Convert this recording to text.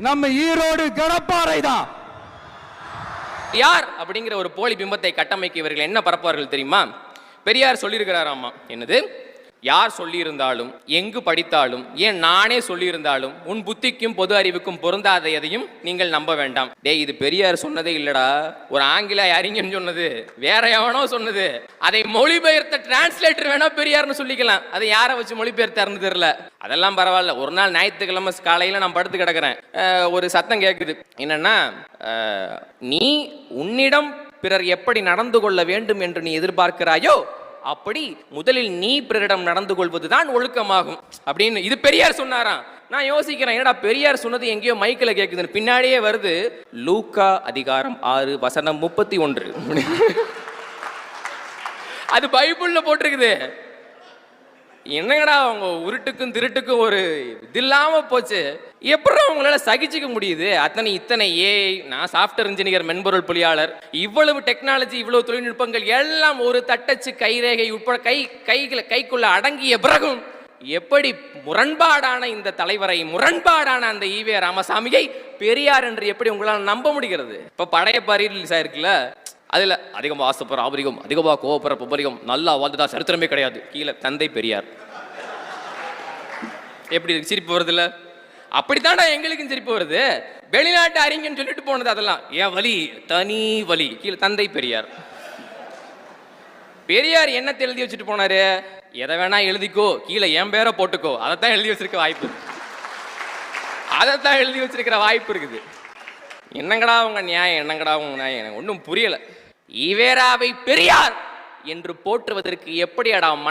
நம்ம ஈரோடு கடப்பாறை தான். யார் அப்படிங்கிற ஒரு போலி பிம்பத்தை கட்டமைக்க இவர்கள் என்ன பரப்புவார்கள் தெரியுமா? பெரியார் சொல்லியிருக்கிறாராமா, என்னது, யார் சொல்லியிருந்தாலும் எங்கு படித்தாலும் ஏன் நானே சொல்லியிருந்தாலும் உன் புத்திக்கும் பொது அறிவுக்கும் பொருந்தாத எதையும் நீங்கள் நம்ப வேண்டாம். டேய், இது பெரியார் சொன்னதே இல்லடா, ஒரு ஆங்கில அறிஞன் சொன்னது, வேற எவனோ சொன்னது. அதை மொழிபெயர்த்த டிரான்ஸ்லேட்டர் வேணா பெரியார்னு சொல்லிக்கலாம். அதை யாரை வச்சு மொழிபெயர்த்தாருன்னு தெரியல. அதெல்லாம் பரவாயில்ல. ஒரு நாள் ஞாயிற்றுக்கிழமை காலையில நான் படுத்து கிடக்கிறேன், ஒரு சத்தம் கேட்குது. என்னன்னா, நீ உன்னிடம் பிறர் எப்படி நடந்து கொள்ள வேண்டும் என்று நீ எதிர்பார்க்கிறாயோ அப்படி முதலில் நீ பிறரிடம் நடந்து கொள்வதுதான் ஒழுக்கமாகும் அப்படின்னு இது பெரியார் சொன்னாராம். நான் யோசிக்கிறேன், என்னடா பெரியார் சொன்னது எங்கேயோ மைக்கில் கேட்குதுன்னு. பின்னாடியே வருது, லூக்கா அதிகாரம் 6 வசனம் 31. அது பைபிள்ல போட்டிருக்குது. என்னங்கடா அவங்க உருட்டுக்கும் திருட்டுக்கும் ஒரு இது இல்லாம போச்சு. எப்படி அவங்களால சகிச்சுக்க முடியுது? இத்தனை நான் சாஃப்ட்வேர் இன்ஜினியர், மென்பொருள் பொறியாளர், இவ்வளவு டெக்னாலஜி, இவ்வளவு தொழில்நுட்பங்கள் எல்லாம் ஒரு தட்டச்சு கைரேகை உட்பட கைக்குள்ள அடங்கிய பிறகும் எப்படி முரண்பாடான இந்த தலைவரை, முரண்பாடான அந்த ஈவே ராமசாமியை பெரியார் என்று எப்படி உங்களால் நம்ப முடிகிறது? இப்ப படையப்பாரி ரிலீஸ் ஆயிருக்குல்ல, அதுல அதிகமாக ஆசைப்படுற ஆபரிகம், அதிகமாக கோவப்படுற புபரிகம், நல்லா வாழ்ந்துதா சரித்திரமே கிடையாது, கீழே தந்தை பெரியார். எப்படி சிரிப்பு வருது இல்ல? அப்படித்தாண்டா எங்களுக்கும் சிரிப்பு வருது. வெளிநாட்டு அறிஞன்னு சொல்லிட்டு போனது அதெல்லாம் ஏன் வலி, தனி வலி, கீழே தந்தை பெரியார். பெரியார் என்னத்தை எழுதி வச்சுட்டு போனாரு? எதை வேணா எழுதிக்கோ, கீழே என் பேரை போட்டுக்கோ, அதைத்தான் எழுதி வச்சிருக்க வாய்ப்பு, அதைத்தான் எழுதி வச்சிருக்கிற வாய்ப்பு இருக்குது. என்னங்கடா உங்க நியாயம், என்னங்கடா உங்க நியாயம்? எனக்கு ஒன்றும் புரியல. ஈவேராவை பெரியார் என்று போற்றுவதற்கு எப்படியடா